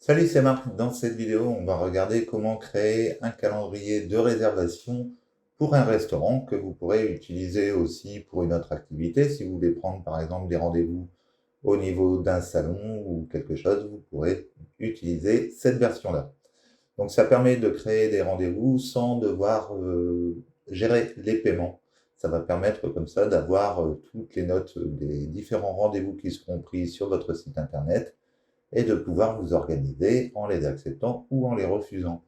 Salut, c'est Marc. Dans cette vidéo, on va regarder comment créer un calendrier de réservation pour un restaurant que vous pourrez utiliser aussi pour une autre activité. Si vous voulez prendre par exemple des rendez-vous au niveau d'un salon ou quelque chose, vous pourrez utiliser cette version-là. Donc ça permet de créer des rendez-vous sans devoir gérer les paiements. Ça va permettre comme ça d'avoir toutes les notes des différents rendez-vous qui seront pris sur votre site internet et de pouvoir vous organiser en les acceptant ou en les refusant.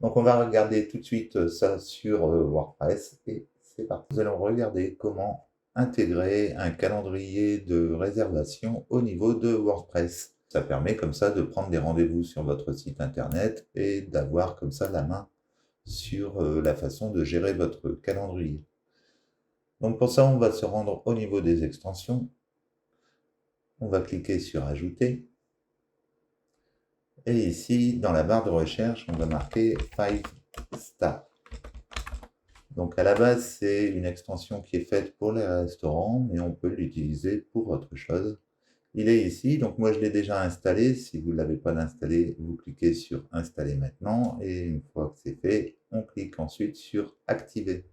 Donc on va regarder tout de suite ça sur WordPress et c'est parti. Nous allons regarder comment intégrer un calendrier de réservation au niveau de WordPress. Ça permet comme ça de prendre des rendez-vous sur votre site internet et d'avoir comme ça la main sur la façon de gérer votre calendrier. Donc pour ça, on va se rendre au niveau des extensions. On va cliquer sur Ajouter. Et ici, dans la barre de recherche, on va marquer 5 Star. Donc à la base, c'est une extension qui est faite pour les restaurants, mais on peut l'utiliser pour autre chose. Il est ici, donc moi je l'ai déjà installé. Si vous ne l'avez pas installé, vous cliquez sur Installer maintenant. Et une fois que c'est fait, on clique ensuite sur Activer.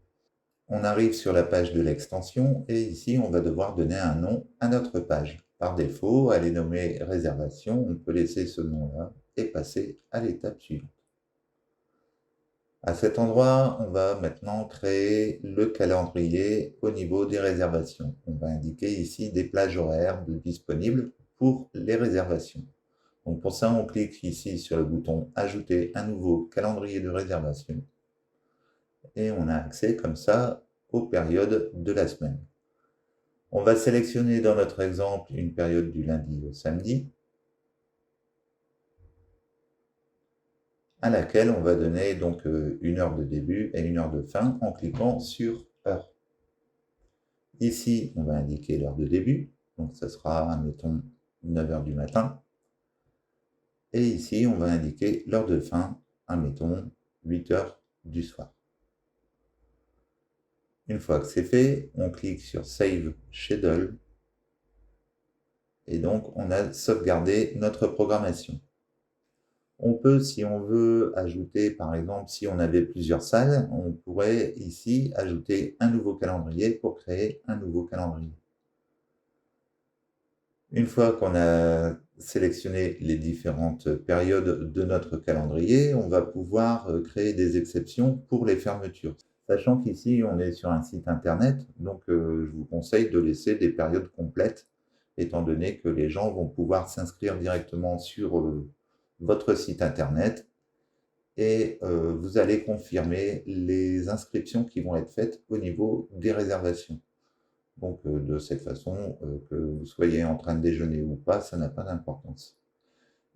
On arrive sur la page de l'extension et ici, on va devoir donner un nom à notre page. Par défaut, elle est nommée Réservation. On peut laisser ce nom-là et passer à l'étape suivante. À cet endroit, on va maintenant créer le calendrier au niveau des réservations. On va indiquer ici des plages horaires disponibles pour les réservations. Donc pour ça, on clique ici sur le bouton « Ajouter un nouveau calendrier de réservation » et on a accès comme ça aux périodes de la semaine. On va sélectionner dans notre exemple une période du lundi au samedi, à laquelle on va donner donc une heure de début et une heure de fin en cliquant sur heure. Ici, on va indiquer l'heure de début, donc ça sera, admettons, 9 h du matin. Et ici, on va indiquer l'heure de fin, admettons, 8 h du soir. Une fois que c'est fait, on clique sur Save Schedule. Et donc, on a sauvegardé notre programmation. On peut, si on veut, ajouter, par exemple, si on avait plusieurs salles, on pourrait ici ajouter un nouveau calendrier pour créer un nouveau calendrier. Une fois qu'on a sélectionné les différentes périodes de notre calendrier, on va pouvoir créer des exceptions pour les fermetures. Sachant qu'ici, on est sur un site internet, donc je vous conseille de laisser des périodes complètes, étant donné que les gens vont pouvoir s'inscrire directement sur votre site internet et vous allez confirmer les inscriptions qui vont être faites au niveau des réservations. Donc de cette façon, que vous soyez en train de déjeuner ou pas, ça n'a pas d'importance.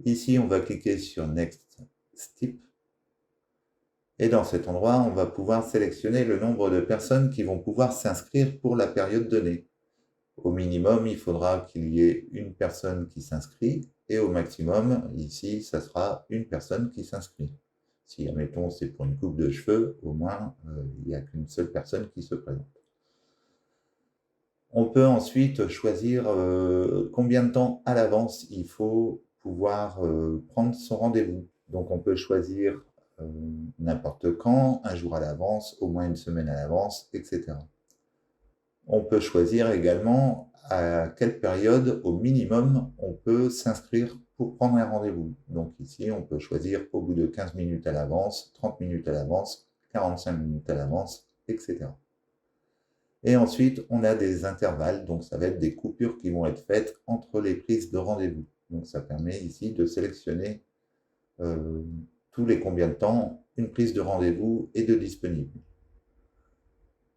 Ici, on va cliquer sur Next Step. Et dans cet endroit, on va pouvoir sélectionner le nombre de personnes qui vont pouvoir s'inscrire pour la période donnée. Au minimum, il faudra qu'il y ait une personne qui s'inscrit et au maximum, ici, ça sera une personne qui s'inscrit. Si, admettons, c'est pour une coupe de cheveux, au moins, il n'y a qu'une seule personne qui se présente. On peut ensuite choisir combien de temps à l'avance il faut pouvoir prendre son rendez-vous. Donc on peut choisir n'importe quand, un jour à l'avance, au moins une semaine à l'avance, etc. On peut choisir également à quelle période, au minimum, on peut s'inscrire pour prendre un rendez-vous. Donc ici, on peut choisir au bout de 15 minutes à l'avance, 30 minutes à l'avance, 45 minutes à l'avance, etc. Et ensuite, on a des intervalles, donc ça va être des coupures qui vont être faites entre les prises de rendez-vous. Donc ça permet ici de sélectionner tous les combien de temps une prise de rendez-vous est de disponible.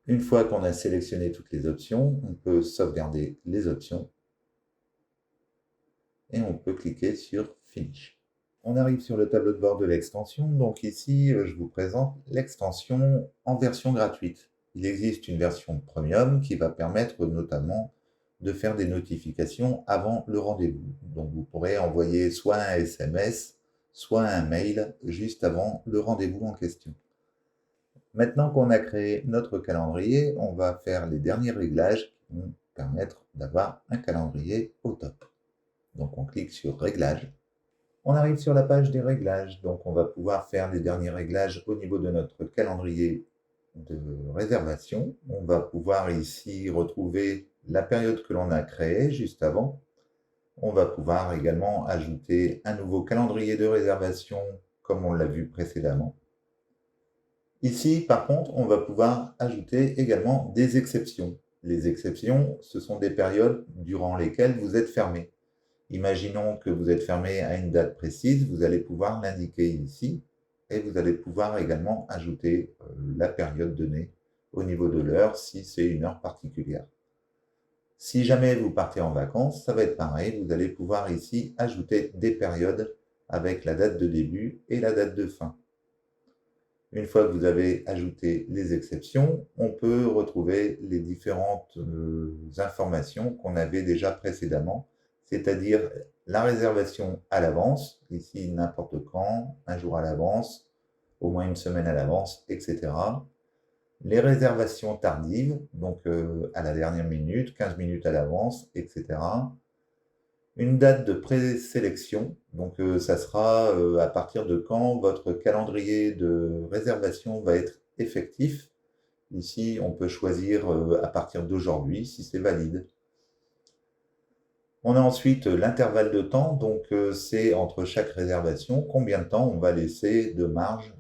Une fois qu'on a sélectionné toutes les options, on peut sauvegarder les options et on peut cliquer sur Finish. On arrive sur le tableau de bord de l'extension. Donc ici, je vous présente l'extension en version gratuite. Il existe une version premium qui va permettre notamment de faire des notifications avant le rendez-vous. Donc vous pourrez envoyer soit un SMS, soit un mail juste avant le rendez-vous en question. Maintenant qu'on a créé notre calendrier, on va faire les derniers réglages qui vont permettre d'avoir un calendrier au top. Donc on clique sur Réglages. On arrive sur la page des réglages, donc on va pouvoir faire les derniers réglages au niveau de notre calendrier de réservation. On va pouvoir ici retrouver la période que l'on a créée juste avant. On va pouvoir également ajouter un nouveau calendrier de réservation comme on l'a vu précédemment. Ici, par contre, on va pouvoir ajouter également des exceptions. Les exceptions, ce sont des périodes durant lesquelles vous êtes fermé. Imaginons que vous êtes fermé à une date précise, vous allez pouvoir l'indiquer ici et vous allez pouvoir également ajouter la période donnée au niveau de l'heure si c'est une heure particulière. Si jamais vous partez en vacances, ça va être pareil, vous allez pouvoir ici ajouter des périodes avec la date de début et la date de fin. Une fois que vous avez ajouté les exceptions, on peut retrouver les différentes informations qu'on avait déjà précédemment, c'est-à-dire la réservation à l'avance, ici n'importe quand, un jour à l'avance, au moins une semaine à l'avance, etc. Les réservations tardives, donc à la dernière minute, 15 minutes à l'avance, etc. Une date de présélection, donc ça sera à partir de quand votre calendrier de réservation va être effectif. Ici, on peut choisir à partir d'aujourd'hui si c'est valide. On a ensuite l'intervalle de temps, donc c'est entre chaque réservation, combien de temps on va laisser de marge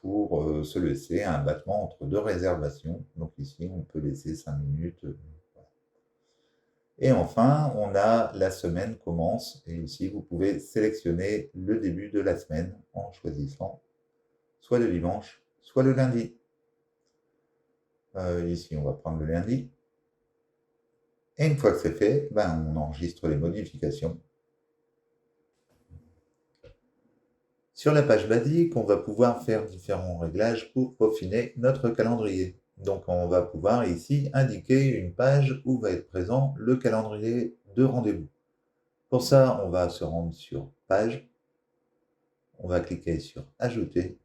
pour se laisser un battement entre deux réservations. Donc ici, on peut laisser 5 minutes. Et enfin, on a la semaine commence, et ici vous pouvez sélectionner le début de la semaine en choisissant soit le dimanche, soit le lundi. Ici, on va prendre le lundi. Et une fois que c'est fait, on enregistre les modifications. Sur la page basique, on va pouvoir faire différents réglages pour peaufiner notre calendrier. Donc on va pouvoir ici indiquer une page où va être présent le calendrier de rendez-vous. Pour ça, on va se rendre sur Page, on va cliquer sur Ajouter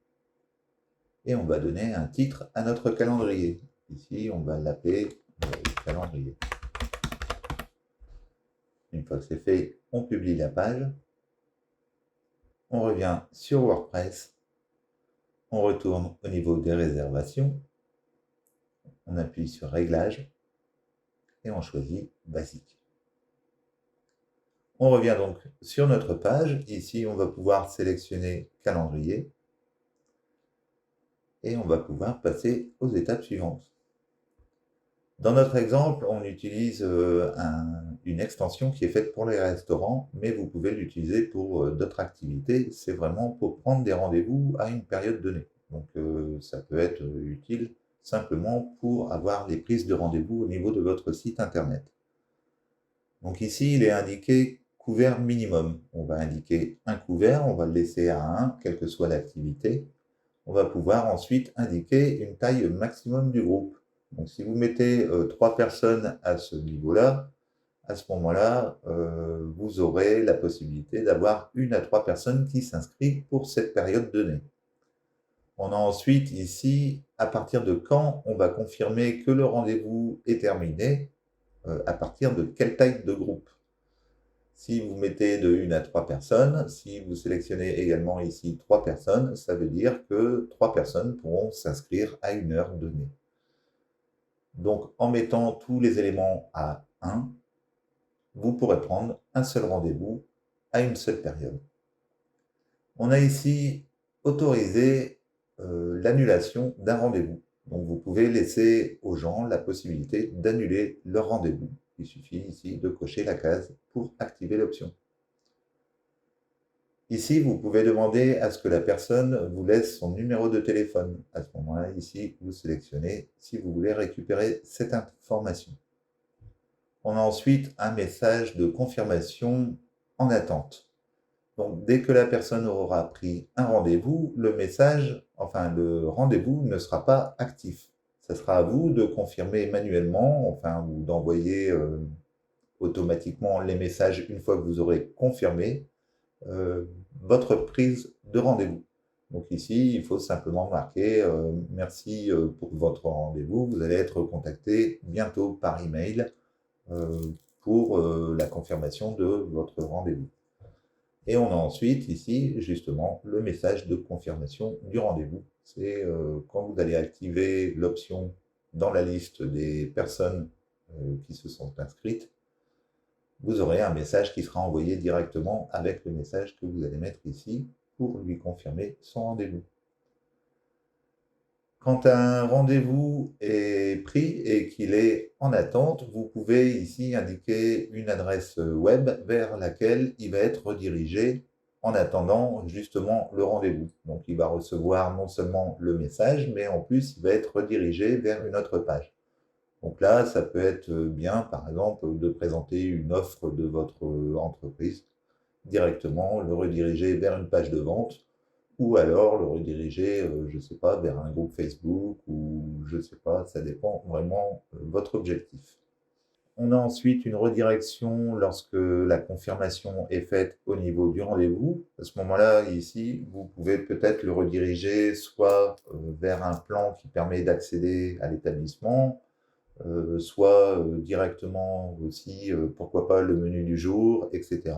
et on va donner un titre à notre calendrier. Ici, on va l'appeler calendrier. Une fois que c'est fait, on publie la page. On revient sur WordPress. On retourne au niveau des réservations. On appuie sur Réglages et on choisit Basique. On revient donc sur notre page. Ici, on va pouvoir sélectionner Calendrier. Et on va pouvoir passer aux étapes suivantes. Dans notre exemple, on utilise une extension qui est faite pour les restaurants, mais vous pouvez l'utiliser pour d'autres activités. C'est vraiment pour prendre des rendez-vous à une période donnée. Donc ça peut être utile simplement pour avoir les prises de rendez-vous au niveau de votre site internet. Donc ici, il est indiqué couvert minimum. On va indiquer un couvert, on va le laisser à 1, quelle que soit l'activité. On va pouvoir ensuite indiquer une taille maximum du groupe. Donc si vous mettez 3 personnes à ce niveau-là, à ce moment-là, vous aurez la possibilité d'avoir 1 à 3 personnes qui s'inscrivent pour cette période donnée. On a ensuite ici, à partir de quand on va confirmer que le rendez-vous est terminé, à partir de quelle taille de groupe. Si vous mettez de 1 à 3 personnes, si vous sélectionnez également ici 3 personnes, ça veut dire que 3 personnes pourront s'inscrire à une heure donnée. Donc, en mettant tous les éléments à 1, vous pourrez prendre un seul rendez-vous à une seule période. On a ici autorisé l'annulation d'un rendez-vous. Donc, vous pouvez laisser aux gens la possibilité d'annuler leur rendez-vous. Il suffit ici de cocher la case pour activer l'option. Ici, vous pouvez demander à ce que la personne vous laisse son numéro de téléphone. À ce moment-là, ici, vous sélectionnez si vous voulez récupérer cette information. On a ensuite un message de confirmation en attente. Donc, dès que la personne aura pris un rendez-vous, le rendez-vous ne sera pas actif. Ça sera à vous de confirmer manuellement, ou d'envoyer automatiquement les messages une fois que vous aurez confirmé votre prise de rendez-vous. Donc ici, il faut simplement marquer merci pour votre rendez-vous. Vous allez être contacté bientôt par email pour la confirmation de votre rendez-vous. Et on a ensuite ici, justement, le message de confirmation du rendez-vous. C'est quand vous allez activer l'option dans la liste des personnes qui se sont inscrites, vous aurez un message qui sera envoyé directement avec le message que vous allez mettre ici pour lui confirmer son rendez-vous. Quand un rendez-vous est pris et qu'il est en attente, vous pouvez ici indiquer une adresse web vers laquelle il va être redirigé en attendant justement le rendez-vous. Donc il va recevoir non seulement le message, mais en plus il va être redirigé vers une autre page. Donc là, ça peut être bien, par exemple, de présenter une offre de votre entreprise directement, le rediriger vers une page de vente ou alors le rediriger, je ne sais pas, vers un groupe Facebook ou je ne sais pas, ça dépend vraiment de votre objectif. On a ensuite une redirection lorsque la confirmation est faite au niveau du rendez-vous. À ce moment-là, ici, vous pouvez peut-être le rediriger soit vers un plan qui permet d'accéder à l'établissement, soit directement aussi, pourquoi pas, le menu du jour, etc.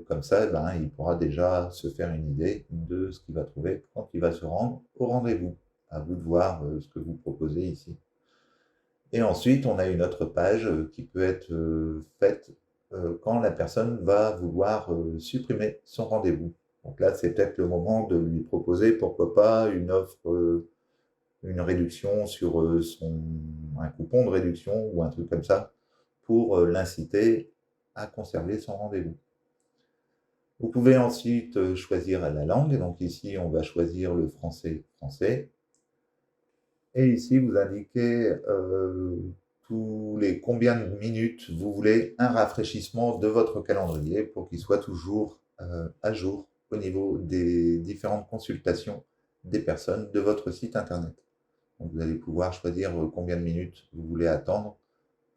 Comme ça, ben, il pourra déjà se faire une idée de ce qu'il va trouver quand il va se rendre au rendez-vous. À vous de voir ce que vous proposez ici. Et ensuite, on a une autre page qui peut être faite quand la personne va vouloir supprimer son rendez-vous. Donc là, c'est peut-être le moment de lui proposer, pourquoi pas, une offre, une réduction sur un coupon de réduction ou un truc comme ça, pour l'inciter à conserver son rendez-vous. Vous pouvez ensuite choisir la langue. Donc ici, on va choisir le français. Et ici, vous indiquez tous les combien de minutes vous voulez un rafraîchissement de votre calendrier pour qu'il soit toujours à jour au niveau des différentes consultations des personnes de votre site internet. Donc vous allez pouvoir choisir combien de minutes vous voulez attendre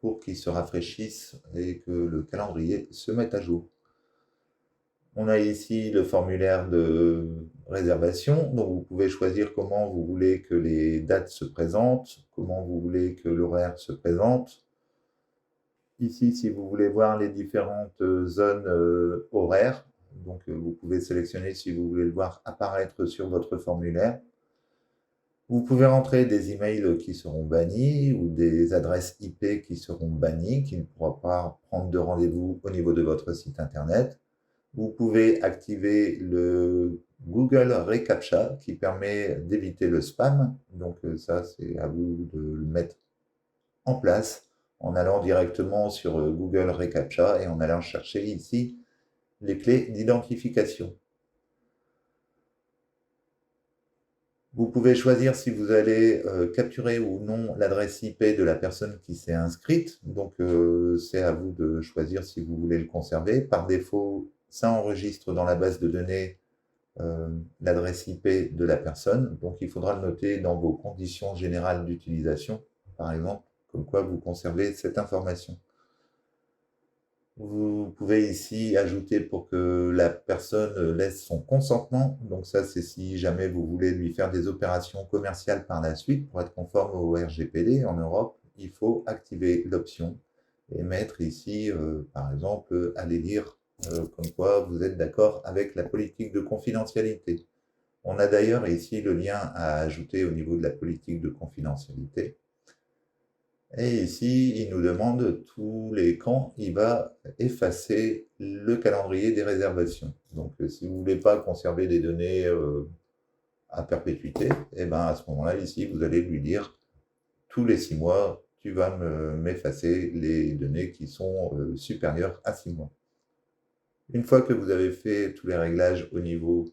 pour qu'il se rafraîchisse et que le calendrier se mette à jour. On a ici le formulaire de réservation, donc vous pouvez choisir comment vous voulez que les dates se présentent, comment vous voulez que l'horaire se présente. Ici, si vous voulez voir les différentes zones horaires, donc vous pouvez sélectionner si vous voulez le voir apparaître sur votre formulaire. Vous pouvez rentrer des emails qui seront bannis ou des adresses IP qui seront bannies, qui ne pourront pas prendre de rendez-vous au niveau de votre site internet. Vous pouvez activer le Google Recaptcha qui permet d'éviter le spam. Donc ça, c'est à vous de le mettre en place en allant directement sur Google Recaptcha et en allant chercher ici les clés d'identification. Vous pouvez choisir si vous allez capturer ou non l'adresse IP de la personne qui s'est inscrite. Donc c'est à vous de choisir si vous voulez le conserver. Par défaut, ça enregistre dans la base de données l'adresse IP de la personne. Donc il faudra le noter dans vos conditions générales d'utilisation, par exemple, comme quoi vous conservez cette information. Vous pouvez ici ajouter pour que la personne laisse son consentement. Donc ça, c'est si jamais vous voulez lui faire des opérations commerciales par la suite pour être conforme au RGPD en Europe, il faut activer l'option et mettre ici, par exemple, aller lire comme quoi vous êtes d'accord avec la politique de confidentialité. On a d'ailleurs ici le lien à ajouter au niveau de la politique de confidentialité. Et ici, il nous demande tous les quand il va effacer le calendrier des réservations. Donc, si vous ne voulez pas conserver des données à perpétuité, et ben à ce moment-là, ici, vous allez lui dire tous les 6 mois, tu vas m'effacer les données qui sont supérieures à 6 mois. Une fois que vous avez fait tous les réglages au niveau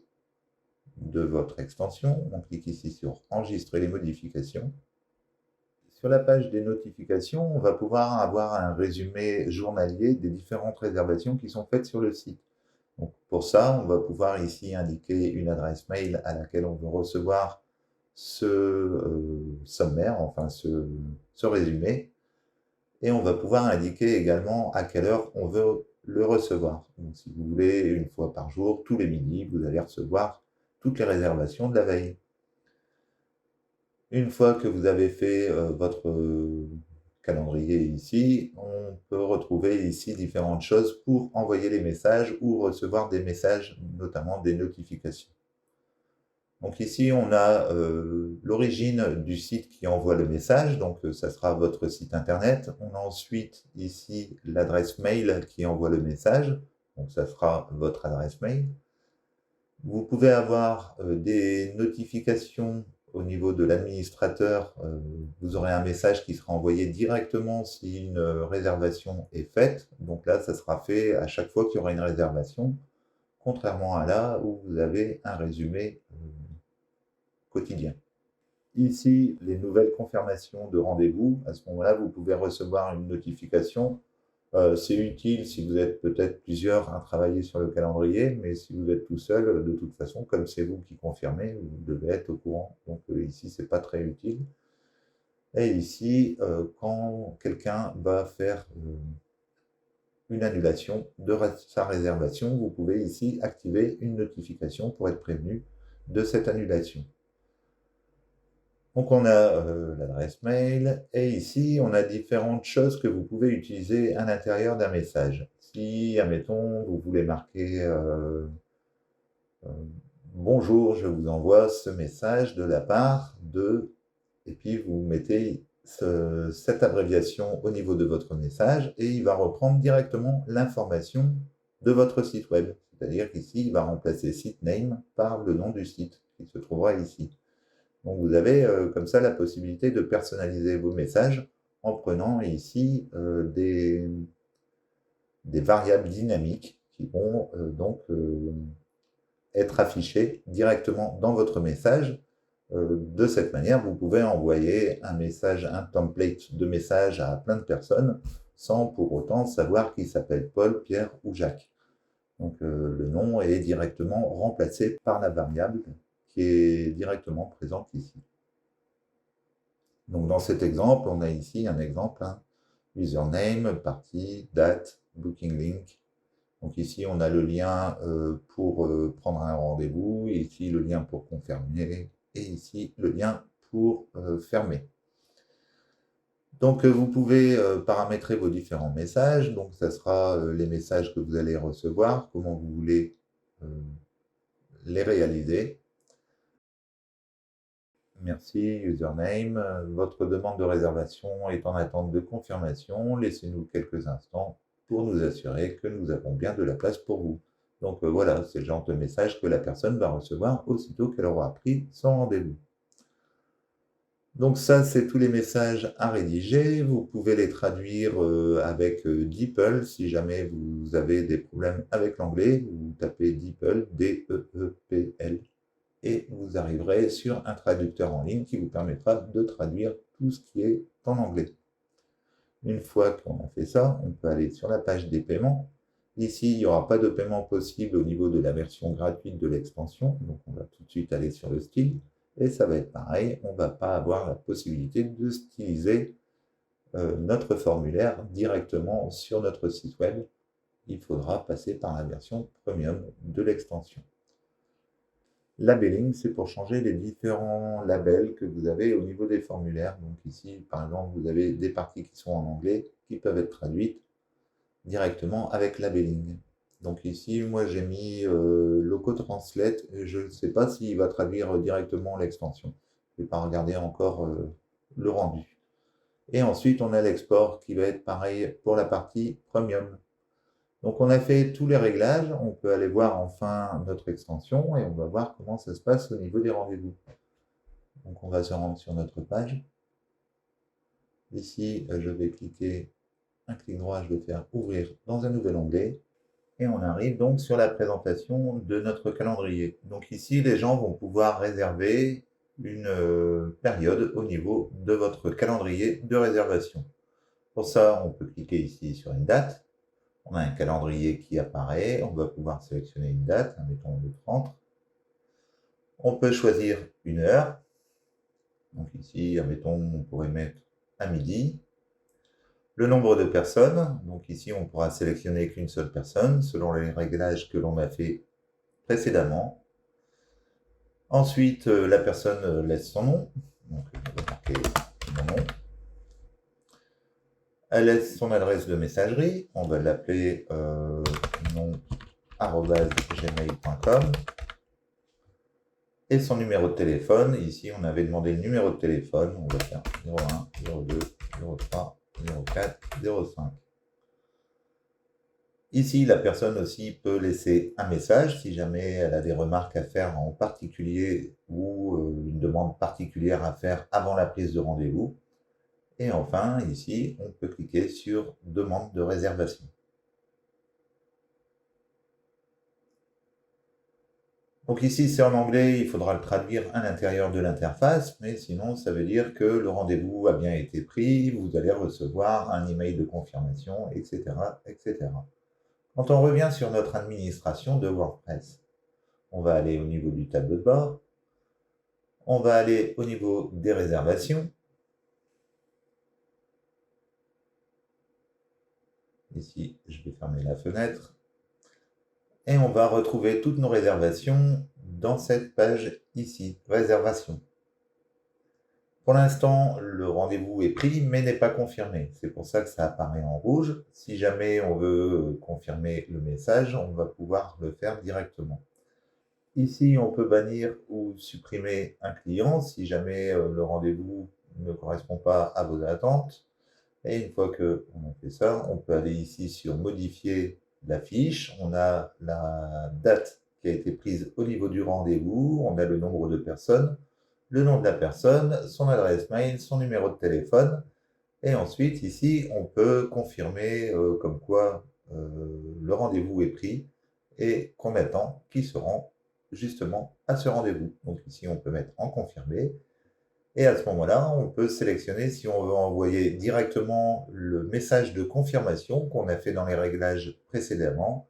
de votre extension, on clique ici sur enregistrer les modifications. Sur la page des notifications, on va pouvoir avoir un résumé journalier des différentes réservations qui sont faites sur le site. Donc pour ça, on va pouvoir ici indiquer une adresse mail à laquelle on veut recevoir ce sommaire, enfin ce résumé. Et on va pouvoir indiquer également à quelle heure on veut le recevoir. Donc si vous voulez, une fois par jour, tous les midis, vous allez recevoir toutes les réservations de la veille. Une fois que vous avez fait votre calendrier ici, on peut retrouver ici différentes choses pour envoyer les messages ou recevoir des messages, notamment des notifications. Donc ici, on a l'origine du site qui envoie le message, donc ça sera votre site internet. On a ensuite ici l'adresse mail qui envoie le message, donc ça sera votre adresse mail. Vous pouvez avoir des notifications au niveau de l'administrateur. Vous aurez un message qui sera envoyé directement si une réservation est faite. Donc là, ça sera fait à chaque fois qu'il y aura une réservation, contrairement à là où vous avez un résumé quotidien. Ici, les nouvelles confirmations de rendez-vous. À ce moment-là, vous pouvez recevoir une notification. C'est utile si vous êtes peut-être plusieurs à travailler sur le calendrier, mais si vous êtes tout seul, de toute façon, comme c'est vous qui confirmez, vous devez être au courant. Donc ici, c'est pas très utile. Et ici, quand quelqu'un va faire une annulation de sa réservation, vous pouvez ici activer une notification pour être prévenu de cette annulation. Donc on a l'adresse mail et ici on a différentes choses que vous pouvez utiliser à l'intérieur d'un message. Si, admettons, vous voulez marquer bonjour, je vous envoie ce message de la part de, et puis vous mettez cette abréviation au niveau de votre message et il va reprendre directement l'information de votre site web. C'est-à-dire qu'ici il va remplacer site name par le nom du site qui se trouvera ici. Donc vous avez comme ça la possibilité de personnaliser vos messages en prenant ici des variables dynamiques qui vont donc être affichées directement dans votre message. De cette manière, vous pouvez envoyer un message, un template de message à plein de personnes sans pour autant savoir qui s'appelle Paul, Pierre ou Jacques. Donc le nom est directement remplacé par la variable qui est directement présente ici. Donc dans cet exemple, on a ici un exemple, username, partie, date, booking link. Donc ici, on a le lien pour prendre un rendez-vous, et ici le lien pour confirmer, et ici le lien pour fermer. Donc vous pouvez paramétrer vos différents messages, donc ça sera les messages que vous allez recevoir, comment vous voulez les réaliser. Merci, username. Votre demande de réservation est en attente de confirmation. Laissez-nous quelques instants pour nous assurer que nous avons bien de la place pour vous. Donc voilà, c'est le genre de message que la personne va recevoir aussitôt qu'elle aura pris son rendez-vous. Donc ça, c'est tous les messages à rédiger. Vous pouvez les traduire avec DeepL si jamais vous avez des problèmes avec l'anglais. Vous tapez DeepL, D-E-E-P-L. Et vous arriverez sur un traducteur en ligne qui vous permettra de traduire tout ce qui est en anglais. Une fois qu'on a fait ça, on peut aller sur la page des paiements. Ici, il n'y aura pas de paiement possible au niveau de la version gratuite de l'extension, donc on va tout de suite aller sur le style, et ça va être pareil, on ne va pas avoir la possibilité de styliser notre formulaire directement sur notre site web. Il faudra passer par la version premium de l'extension. Labeling, c'est pour changer les différents labels que vous avez au niveau des formulaires. Donc ici, par exemple, vous avez des parties qui sont en anglais, qui peuvent être traduites directement avec labeling. Donc ici, moi j'ai mis Loco Translate, et je ne sais pas s'il va traduire directement l'extension. Je ne vais pas regarder encore le rendu. Et ensuite, on a l'export qui va être pareil pour la partie premium. Donc on a fait tous les réglages, on peut aller voir enfin notre extension et on va voir comment ça se passe au niveau des rendez-vous. Donc on va se rendre sur notre page. Ici, je vais cliquer un clic droit, je vais faire ouvrir dans un nouvel onglet. Et on arrive donc sur la présentation de notre calendrier. Donc ici, les gens vont pouvoir réserver une période au niveau de votre calendrier de réservation. Pour ça, on peut cliquer ici sur une date. On a un calendrier qui apparaît, on va pouvoir sélectionner une date, mettons le 30. On peut choisir une heure. Donc ici, admettons, on pourrait mettre à midi. Le nombre de personnes, donc ici on pourra sélectionner qu'une seule personne selon les réglages que l'on a fait précédemment. Ensuite, la personne laisse son nom, donc on va marquer mon nom. Elle laisse son adresse de messagerie, on va l'appeler nom@gmail.com et son numéro de téléphone. Ici, on avait demandé le numéro de téléphone, on va faire 01 02 03 04 05. Ici, la personne aussi peut laisser un message si jamais elle a des remarques à faire en particulier ou une demande particulière à faire avant la prise de rendez-vous. Et enfin, ici, on peut cliquer sur « Demande de réservation ». Donc ici, c'est en anglais, il faudra le traduire à l'intérieur de l'interface, mais sinon, ça veut dire que le rendez-vous a bien été pris, vous allez recevoir un email de confirmation, etc., etc. Quand on revient sur notre administration de WordPress, on va aller au niveau du tableau de bord, on va aller au niveau des réservations. Ici, je vais fermer la fenêtre. Et on va retrouver toutes nos réservations dans cette page ici, réservation. Pour l'instant, le rendez-vous est pris, mais n'est pas confirmé. C'est pour ça que ça apparaît en rouge. Si jamais on veut confirmer le message, on va pouvoir le faire directement. Ici, on peut bannir ou supprimer un client si jamais le rendez-vous ne correspond pas à vos attentes. Et une fois qu'on a fait ça, on peut aller ici sur modifier la fiche. On a la date qui a été prise au niveau du rendez-vous, on a le nombre de personnes, le nom de la personne, son adresse mail, son numéro de téléphone. Et ensuite, ici, on peut confirmer comme quoi le rendez-vous est pris et qu'on attend qu'il se rend justement à ce rendez-vous. Donc ici, on peut mettre en confirmé. Et à ce moment-là, on peut sélectionner si on veut envoyer directement le message de confirmation qu'on a fait dans les réglages précédemment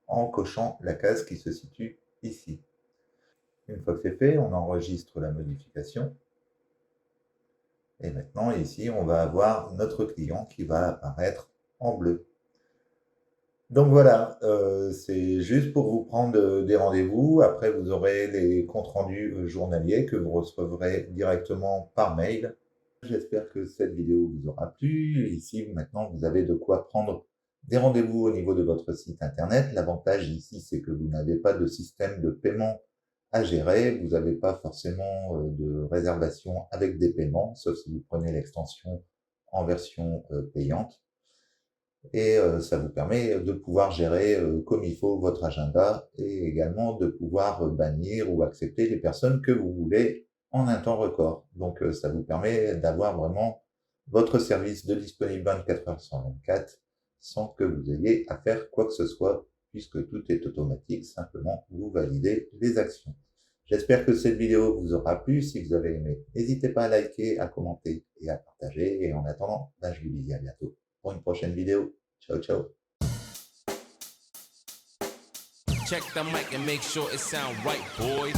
en cochant la case qui se situe ici. Une fois que c'est fait, on enregistre la modification. Et maintenant, ici, on va avoir notre client qui va apparaître en bleu. Donc voilà, c'est juste pour vous prendre des rendez-vous. Après, vous aurez les comptes rendus journaliers que vous recevrez directement par mail. J'espère que cette vidéo vous aura plu. Ici, maintenant, vous avez de quoi prendre des rendez-vous au niveau de votre site internet. L'avantage ici, c'est que vous n'avez pas de système de paiement à gérer. Vous n'avez pas forcément de réservation avec des paiements, sauf si vous prenez l'extension en version payante. Et ça vous permet de pouvoir gérer comme il faut votre agenda et également de pouvoir bannir ou accepter les personnes que vous voulez en un temps record. Donc ça vous permet d'avoir vraiment votre service de disponible 24 heures sur 24 sans que vous ayez à faire quoi que ce soit puisque tout est automatique, simplement vous validez les actions. J'espère que cette vidéo vous aura plu. Si vous avez aimé, n'hésitez pas à liker, à commenter et à partager. Et en attendant, je vous dis à bientôt pour une prochaine vidéo. Ciao, ciao. Check the mic and make sure it sound right, boys.